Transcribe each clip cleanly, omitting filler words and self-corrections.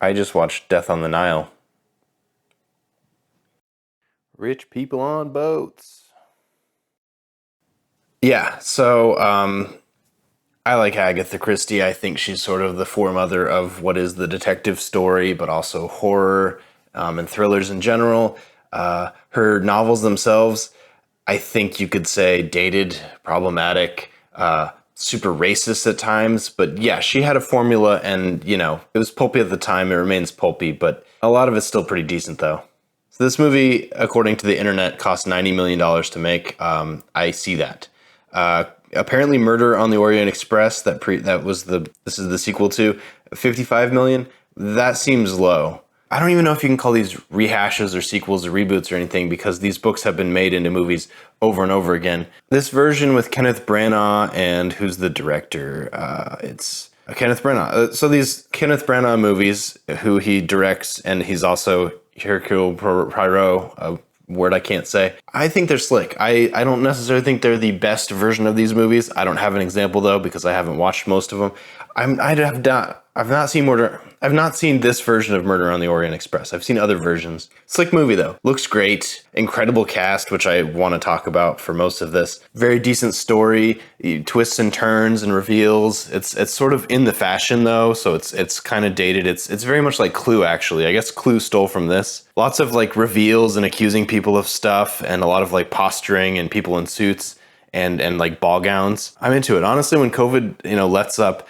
I just watched Death on the Nile. Rich people on boats. Yeah, so I like Agatha Christie. I think she's sort of the foremother of what is the detective story, but also horror and thrillers in general. Her novels themselves, I think you could say dated, problematic, super racist at times. But yeah, she had a formula and, it was pulpy at the time. It remains pulpy, but a lot of it's still pretty decent though. So this movie, according to the internet, cost $90 million to make. I see that. Apparently Murder on the Orient Express, this is the sequel to, 55 million. That seems low. I don't even know if you can call these rehashes or sequels or reboots or anything because these books have been made into movies over and over again. This version with Kenneth Branagh and who's the director? It's Kenneth Branagh. So these Kenneth Branagh movies, who he directs, and he's also Hercule Poirot, a word I can't say. I think they're slick. I don't necessarily think they're the best version of these movies. I don't have an example though because I haven't watched most of them. I've not seen this version of Murder on the Orient Express. I've seen other versions. Slick movie though. Looks great. Incredible cast, which I want to talk about for most of this. Very decent story, twists and turns and reveals. It's sort of in the fashion though, so it's kind of dated. It's very much like Clue actually. I guess Clue stole from this. Lots of like reveals and accusing people of stuff and a lot of like posturing and people in suits and like ball gowns. I'm into it. Honestly, when COVID, lets up,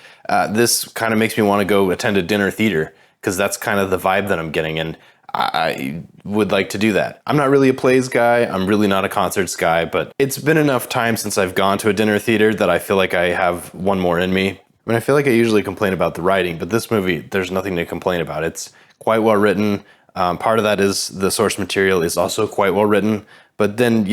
this kind of makes me want to go attend a dinner theater because that's kind of the vibe that I'm getting, and I would like to do that. I'm not really a plays guy. I'm really not a concerts guy, but it's been enough time since I've gone to a dinner theater that I feel like I have one more in me. I mean, I feel like I usually complain about the writing, but this movie, there's nothing to complain about. It's quite well written. Part of that is the source material is also quite well written, but then,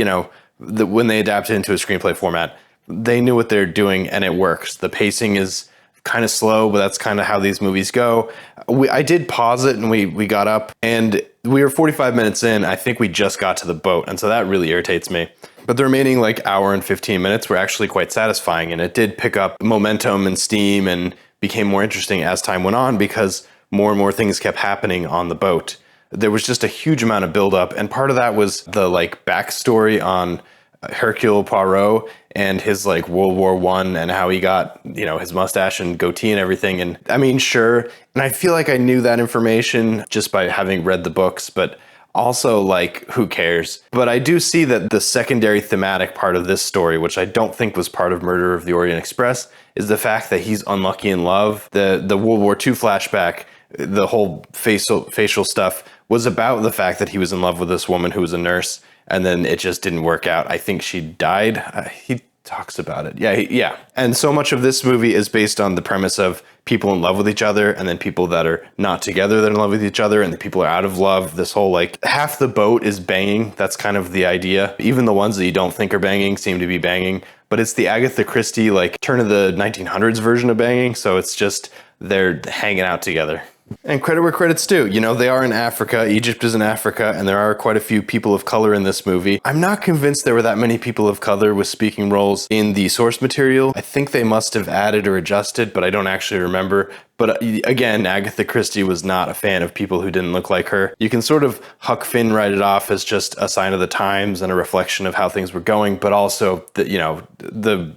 when they adapt it into a screenplay format, they knew what they're doing and it works. The pacing is kind of slow, but that's kind of how these movies go. I did pause it and we got up and we were 45 minutes in. I think we just got to the boat. And so that really irritates me. But the remaining hour and 15 minutes were actually quite satisfying. And it did pick up momentum and steam and became more interesting as time went on because more and more things kept happening on the boat. There was just a huge amount of buildup. And part of that was the backstory on Hercule Poirot and his World War I and how he got, his mustache and goatee and everything. And I mean, sure. And I feel like I knew that information just by having read the books, but also who cares? But I do see that the secondary thematic part of this story, which I don't think was part of Murder of the Orient Express, is the fact that he's unlucky in love. The World War II flashback, the whole facial stuff was about the fact that he was in love with this woman who was a nurse, and then it just didn't work out. I think she died. He talks about it. Yeah. And so much of this movie is based on the premise of people in love with each other, and then people that are not together that are in love with each other, and the people are out of love. This whole half the boat is banging. That's kind of the idea. Even the ones that you don't think are banging seem to be banging. But it's the Agatha Christie turn of the 1900s version of banging. So it's just they're hanging out together. And credit where credit's due. They are in Africa. Egypt is in Africa, and there are quite a few people of color in this movie. I'm not convinced there were that many people of color with speaking roles in the source material. I think they must have added or adjusted, but I don't actually remember. But again, Agatha Christie was not a fan of people who didn't look like her. You can sort of Huck Finn write it off as just a sign of the times and a reflection of how things were going, but also the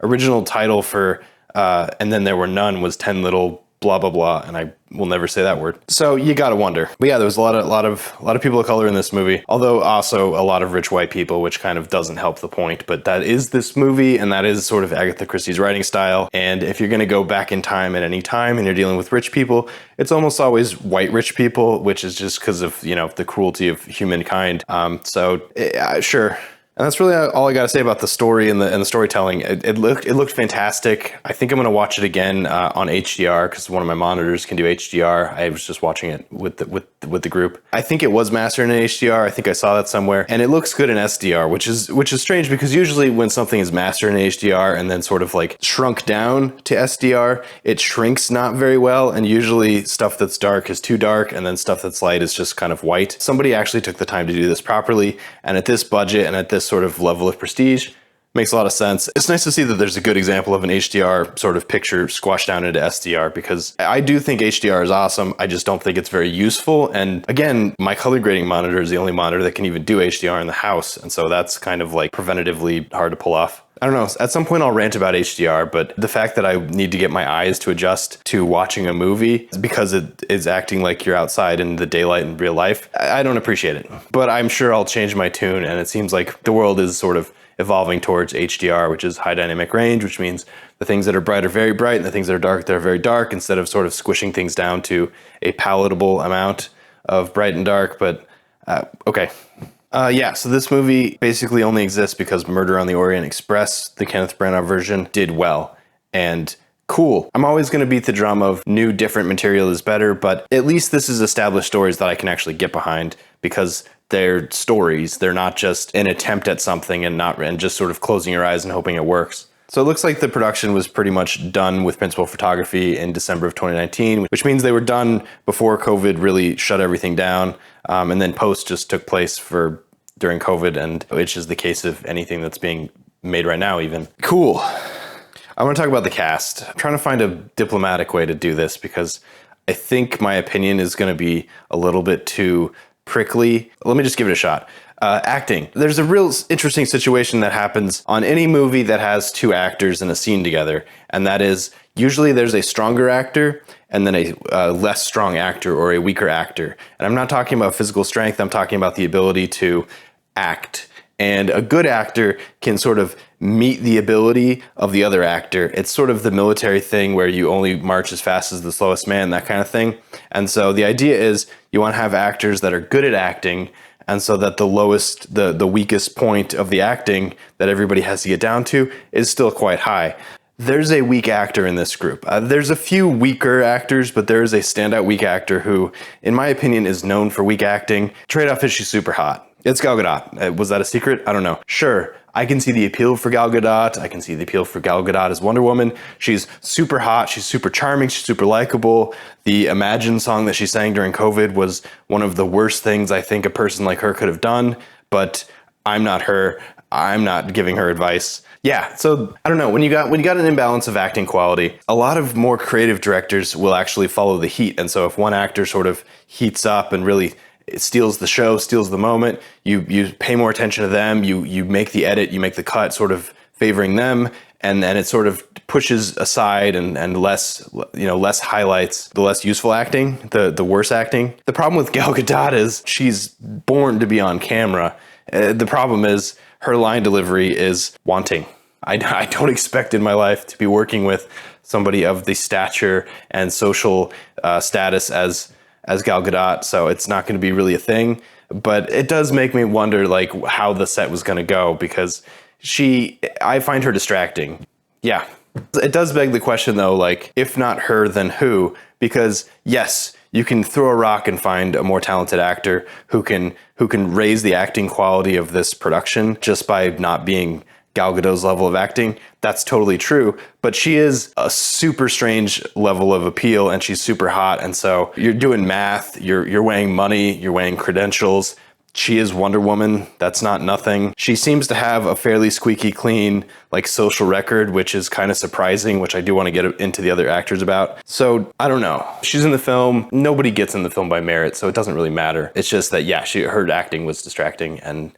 original title for And Then There Were None was 10 Little blah blah blah, and I will never say that word. So you gotta wonder. But yeah, there was a lot of people of color in this movie, although also a lot of rich white people, which kind of doesn't help the point. But that is this movie, and that is sort of Agatha Christie's writing style. And if you're gonna go back in time at any time and you're dealing with rich people, it's almost always white rich people, which is just because of the cruelty of humankind. Sure. And that's really all I got to say about the story and the storytelling. It looked fantastic. I think I'm going to watch it again on HDR because one of my monitors can do HDR. I was just watching it with the group. I think it was mastered in HDR. I think I saw that somewhere, and it looks good in SDR, which is strange because usually when something is mastered in HDR and then sort of shrunk down to SDR, it shrinks not very well, and usually stuff that's dark is too dark, and then stuff that's light is just kind of white. Somebody actually took the time to do this properly, and at this budget and at this sort of level of prestige, Makes a lot of sense. It's nice to see that there's a good example of an HDR sort of picture squashed down into SDR, because I do think HDR is awesome. I just don't think it's very useful. And again, my color grading monitor is the only monitor that can even do HDR in the house. And so that's kind of like preventatively hard to pull off. I don't know, at some point I'll rant about HDR, but the fact that I need to get my eyes to adjust to watching a movie because it is acting like you're outside in the daylight in real life, I don't appreciate it. But I'm sure I'll change my tune, and it seems like the world is sort of evolving towards HDR, which is high dynamic range, which means the things that are bright are very bright and the things that are dark, they're very dark, instead of sort of squishing things down to a palatable amount of bright and dark. But okay. Yeah, so this movie basically only exists because Murder on the Orient Express, the Kenneth Branagh version, did well. And cool. I'm always going to beat the drum of new, different material is better, but at least this is established stories that I can actually get behind, because they're stories. They're not just an attempt at something and just sort of closing your eyes and hoping it works. So it looks like the production was pretty much done with principal photography in December of 2019, which means they were done before COVID really shut everything down. And then post just took place during COVID, and which is the case of anything that's being made right now even. Cool. I want to talk about the cast. I'm trying to find a diplomatic way to do this, because I think my opinion is going to be a little bit too prickly. Let me just give it a shot. Acting. There's a real interesting situation that happens on any movie that has two actors in a scene together, and that is usually there's a stronger actor and then a less strong actor or a weaker actor. And I'm not talking about physical strength, I'm talking about the ability to act. And a good actor can sort of meet the ability of the other actor. It's sort of the military thing where you only march as fast as the slowest man, that kind of thing. And so the idea is you want to have actors that are good at acting, and so that the weakest point of the acting that everybody has to get down to is still quite high. There's a weak actor in this group. There's a few weaker actors, but there is a standout weak actor who, in my opinion, is known for weak acting. Trade-off is she's super hot. It's Gal Gadot. Was that a secret? I don't know. Sure, I can see the appeal for Gal Gadot. I can see the appeal for Gal Gadot as Wonder Woman. She's super hot. She's super charming. She's super likable. The Imagine song that she sang during COVID was one of the worst things I think a person like her could have done, but I'm not her. I'm not giving her advice. Yeah, so I don't know, when you got an imbalance of acting quality, a lot of more creative directors will actually follow the heat. And so if one actor sort of heats up and really steals the show, steals the moment, you pay more attention to them, you make the edit, you make the cut sort of favoring them, and then it sort of pushes aside and less highlights the less useful acting, the worse acting. The problem with Gal Gadot is she's born to be on camera. The problem is her line delivery is wanting. I don't expect in my life to be working with somebody of the stature and social status as Gal Gadot, so it's not going to be really a thing. But it does make me wonder, like, how the set was going to go, because I find her distracting. Yeah. It does beg the question, though, like, if not her, then who? Because yes, you can throw a rock and find a more talented actor who can raise the acting quality of this production just by not being Gal Gadot's level of acting. That's totally true, but she is a super strange level of appeal, and she's super hot. And so you're doing math, you're weighing money, you're weighing credentials. She is Wonder Woman. That's not nothing. She seems to have a fairly squeaky clean, like, social record, which is kind of surprising, which I do want to get into the other actors about. So I don't know. She's in the film. Nobody gets in the film by merit, so it doesn't really matter. It's just that, yeah, her acting was distracting, and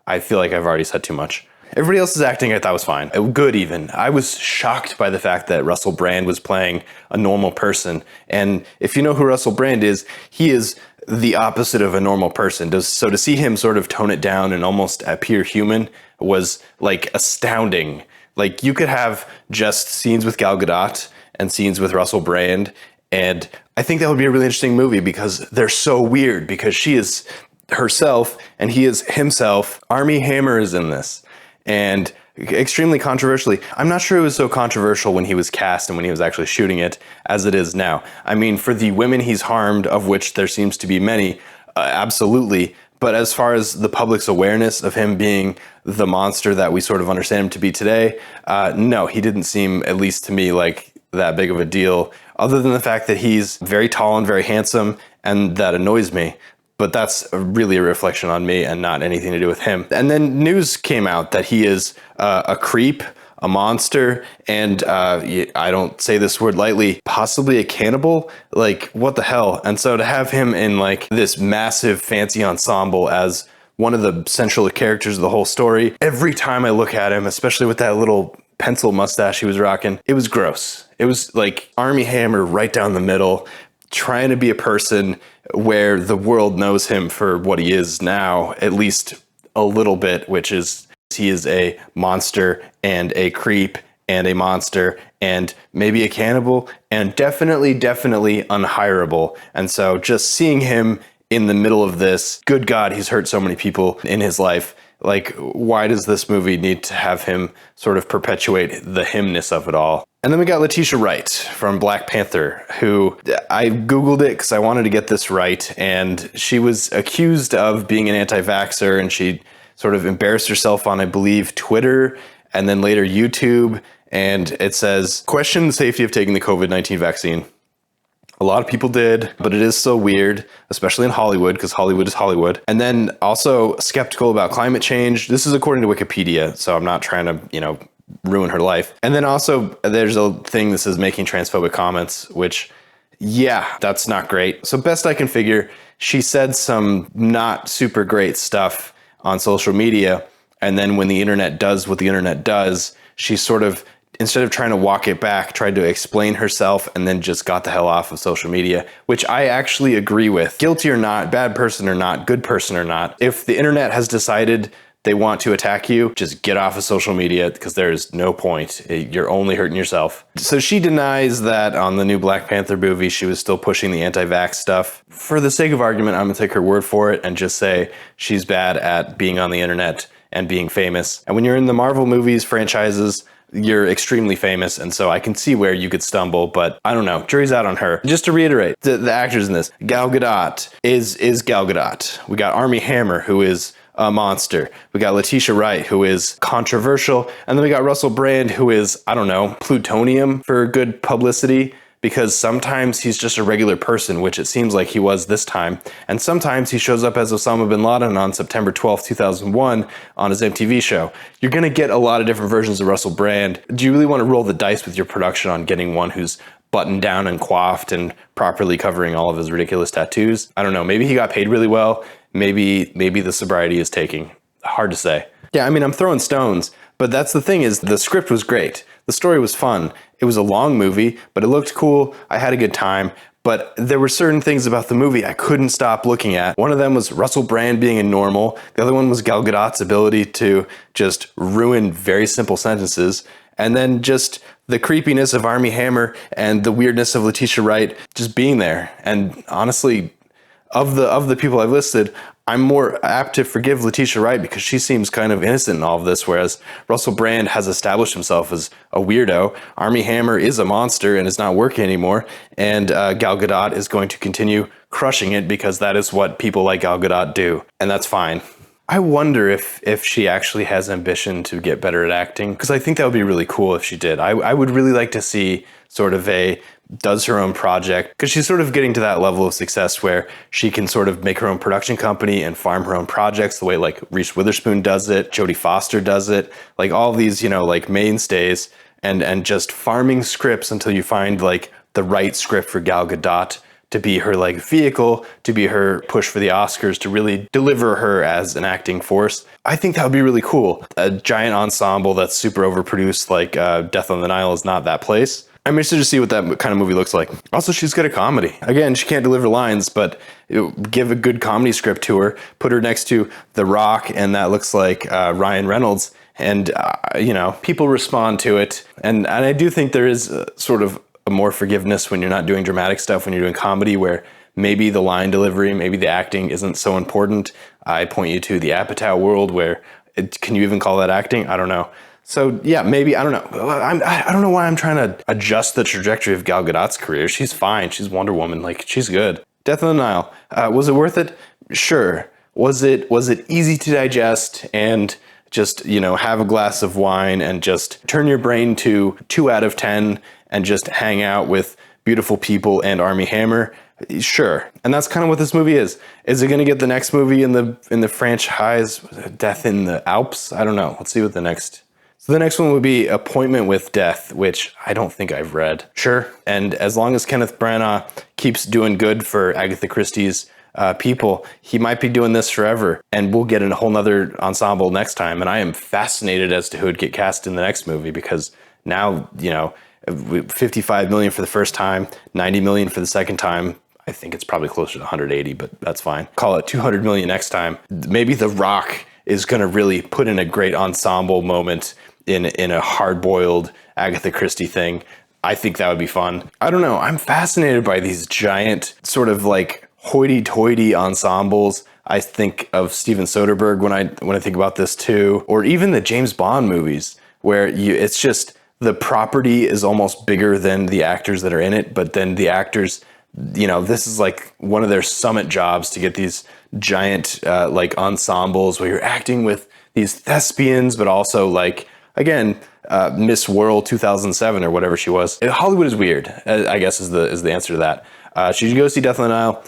I feel like I've already said too much. Everybody else's acting I thought was fine. Good even. I was shocked by the fact that Russell Brand was playing a normal person. And if you know who Russell Brand is, he is the opposite of a normal person. So to see him sort of tone it down and almost appear human was, like, astounding. Like, you could have just scenes with Gal Gadot and scenes with Russell Brand, and I think that would be a really interesting movie, because they're so weird, because she is herself and he is himself. Armie Hammer is in this. And extremely controversially, I'm not sure it was so controversial when he was cast and when he was actually shooting it as it is now. I mean, for the women he's harmed, of which there seems to be many, absolutely. But as far as the public's awareness of him being the monster that we sort of understand him to be today, no, he didn't seem, at least to me, like that big of a deal, other than the fact that he's very tall and very handsome, and that annoys me. but that's really a reflection on me and not anything to do with him. And then news came out that he is a creep, a monster, and I don't say this word lightly, possibly a cannibal. Like, what the hell? And so to have him in like this massive fancy ensemble as one of the central characters of the whole story, every time I look at him, especially with that little pencil mustache he was rocking, it was gross. It was like Armie Hammer right down the middle, trying to be a person where the world knows him for what he is now, at least a little bit, which is he is a monster and a creep and a monster and maybe a cannibal and definitely unhireable. And so just seeing him in the middle of this, good God, he's hurt so many people in his life. Like, why does this movie need to have him sort of perpetuate the himness of it all? And then we got Letitia Wright from Black Panther, who I Googled it because I wanted to get this right. And she was accused of being an anti-vaxxer, and she sort of embarrassed herself on, I believe, Twitter and then later YouTube. And it says, question the safety of taking the COVID-19 vaccine. A lot of people did, but it is so weird, especially in Hollywood, because Hollywood is Hollywood. And then also skeptical about climate change. This is according to Wikipedia, so I'm not trying to, ruin her life. And then also there's a thing that says making transphobic comments, which, yeah, that's not great. So best I can figure, she said some not super great stuff on social media. And then when the internet does what the internet does, she sort of, instead of trying to walk it back, tried to explain herself and then just got the hell off of social media, which I actually agree with. Guilty or not, bad person or not, good person or not, if the internet has decided they want to attack you, just get off of social media because there's no point. You're only hurting yourself. So she denies that on the new Black Panther movie, she was still pushing the anti-vax stuff. For the sake of argument, I'm gonna take her word for it and just say she's bad at being on the internet and being famous. And when you're in the Marvel movies franchises, you're extremely famous, and so I can see where you could stumble, but I don't know. Jury's out on her. Just to reiterate, the actors in this, Gal Gadot is Gal Gadot. We got Armie Hammer, who is a monster. We got Letitia Wright, who is controversial, and then we got Russell Brand, who is, I don't know, plutonium for good publicity, because sometimes he's just a regular person, which it seems like he was this time. And sometimes he shows up as Osama bin Laden on September 12th, 2001 on his MTV show. You're gonna get a lot of different versions of Russell Brand. Do you really wanna roll the dice with your production on getting one who's buttoned down and coiffed and properly covering all of his ridiculous tattoos? I don't know, maybe he got paid really well. Maybe the sobriety is taking. Hard to say. Yeah, I mean, I'm throwing stones, but that's the thing is the script was great. The story was fun. It was a long movie, but it looked cool. I had a good time, but there were certain things about the movie I couldn't stop looking at. One of them was Russell Brand being a normal. The other one was Gal Gadot's ability to just ruin very simple sentences. And then just the creepiness of Armie Hammer and the weirdness of Letitia Wright just being there. And honestly, of the people I've listed, I'm more apt to forgive Letitia Wright because she seems kind of innocent in all of this, whereas Russell Brand has established himself as a weirdo. Armie Hammer is a monster and is not working anymore, and Gal Gadot is going to continue crushing it because that is what people like Gal Gadot do, and that's fine. I wonder if she actually has ambition to get better at acting, because I think that would be really cool if she did. I would really like to see sort of does her own project, because she's sort of getting to that level of success where she can sort of make her own production company and farm her own projects the way like Reese Witherspoon does it, Jodie Foster does it, like all these, like mainstays, and just farming scripts until you find like the right script for Gal Gadot to be her like vehicle, to be her push for the Oscars, to really deliver her as an acting force. I think that would be really cool. A giant ensemble that's super overproduced like Death on the Nile is not that place. I'm interested to see what that kind of movie looks like. Also, she's good at comedy. Again, she can't deliver lines, but give a good comedy script to her, put her next to The Rock, and that looks like Ryan Reynolds, and people respond to it. And I do think there is sort of a more forgiveness when you're not doing dramatic stuff, when you're doing comedy, where maybe the line delivery, maybe the acting isn't so important. I point you to the Apatow world where, can you even call that acting? I don't know. So yeah, maybe, I don't know. I don't know why I'm trying to adjust the trajectory of Gal Gadot's career. She's fine. She's Wonder Woman. Like, she's good. Death on the Nile. Was it worth it? Sure. Was it easy to digest and just, have a glass of wine and just turn your brain to 2 out of 10 and just hang out with beautiful people and Armie Hammer. Sure. And that's kind of what this movie is. Is it going to get the next movie in the franchise, Death in the Alps? I don't know. Let's see what the next... So the next one would be Appointment with Death, which I don't think I've read. Sure. And as long as Kenneth Branagh keeps doing good for Agatha Christie's people, he might be doing this forever. And we'll get in a whole nother ensemble next time. And I am fascinated as to who would get cast in the next movie, because now, you know, 55 million for the first time, 90 million for the second time. I think it's probably closer to 180, but that's fine. Call it 200 million next time. Maybe The Rock is going to really put in a great ensemble moment in a hard-boiled Agatha Christie thing. I think that would be fun. I don't know. I'm fascinated by these giant sort of like hoity-toity ensembles. I think of Steven Soderbergh when I think about this too, or even the James Bond movies, where it's just the property is almost bigger than the actors that are in it, but then the actors, you know, this is like one of their summit jobs, to get these giant like ensembles where you're acting with these thespians, but also like, again, Miss World 2007 or whatever she was. Hollywood is weird, I guess is the answer to that. Should you go see Death on the Nile?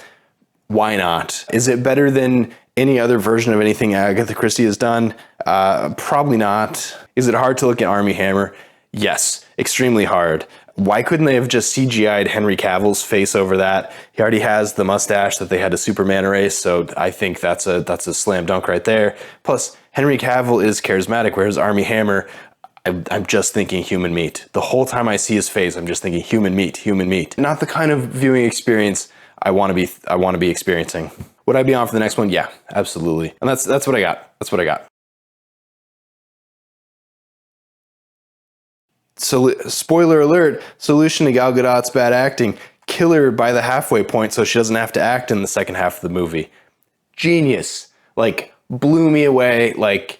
Why not? Is it better than any other version of anything Agatha Christie has done? Probably not. Is it hard to look at Armie Hammer? Yes, extremely hard. Why couldn't they have just CGI'd Henry Cavill's face over that? He already has the mustache that they had to Superman erase, so I think that's a slam dunk right there. Plus, Henry Cavill is charismatic, whereas Armie Hammer, I'm just thinking human meat. The whole time I see his face, I'm just thinking human meat, human meat. Not the kind of viewing experience I want to be experiencing. Would I be on for the next one? Yeah, absolutely. And that's what I got. That's what I got. So, spoiler alert, solution to Gal Gadot's bad acting: kill her by the halfway point so she doesn't have to act in the second half of the movie. Genius. Like, blew me away. Like,